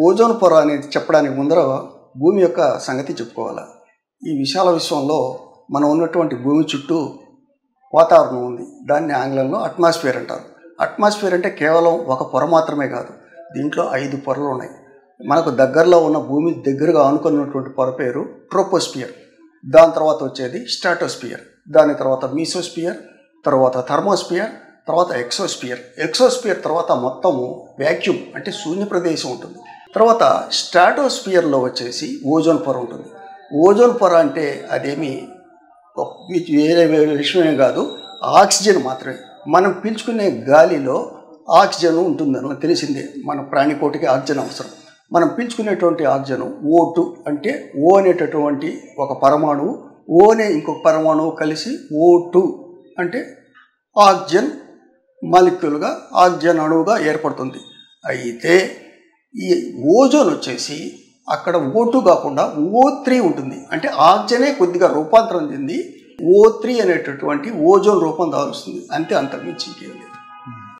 Ozone పొర అనేది చెప్పడానికి ముందర భూమి యొక్క సంగతి చెప్పుకోవాలి. ఈ విశాల విశ్వంలో మనం ఉన్నటువంటి భూమి చుట్టూ వాతావరణం ఉంది. దాన్ని ఆంగ్లంలో అట్మాస్ఫియర్ అంటారు. అట్మాస్ఫియర్ అంటే కేవలం ఒక పొర మాత్రమే కాదు, దీంట్లో 5 పొరలు ఉన్నాయి. మనకు దగ్గరలో ఉన్న భూమి దగ్గరగా ఆనుకున్నటువంటి పొర పేరు ట్రోపోస్ఫియర్. దాని తర్వాత వచ్చేది స్ట్రాటోస్ఫియర్, దాని తర్వాత మీసోస్ఫియర్, తర్వాత థర్మోస్ఫియర్, తర్వాత ఎక్సోస్ఫియర్. ఎక్సోస్ఫియర్ తర్వాత మొత్తము వ్యాక్యూమ్ అంటే శూన్య ప్రదేశం ఉంటుంది. తర్వాత స్ట్రాటోస్ఫియర్లో వచ్చేసి ఓజోన్ పొర ఉంటుంది. ఓజోన్ పొర అంటే అదేమి వేరే విషయమే కాదు, ఆక్సిజన్ మాత్రమే. మనం పీల్చుకునే గాలిలో ఆక్సిజన్ ఉంటుందని తెలిసిందే. మన ప్రాణికోటికి ఆక్సిజన్ అవసరం. మనం పీల్చుకునేటువంటి ఆక్సిజన్ O2 అంటే O అనేటటువంటి ఒక పరమాణువు, O అనే ఇంకొక పరమాణువు కలిసి O2 అంటే ఆక్సిజన్ మాలిక్యూల్గా ఆక్సిజన్ అణువుగా ఏర్పడుతుంది. అయితే ఈ ఓజోన్ వచ్చేసి అక్కడ O2 కాకుండా O3 ఉంటుంది. అంటే ఆక్సిజనే కొద్దిగా రూపాంతరం చెంది O3 అనేటటువంటి ఓజోన్ రూపం దాల్స్తుంది. అంతే, అంతకుమించి ఇంకేం లేదు.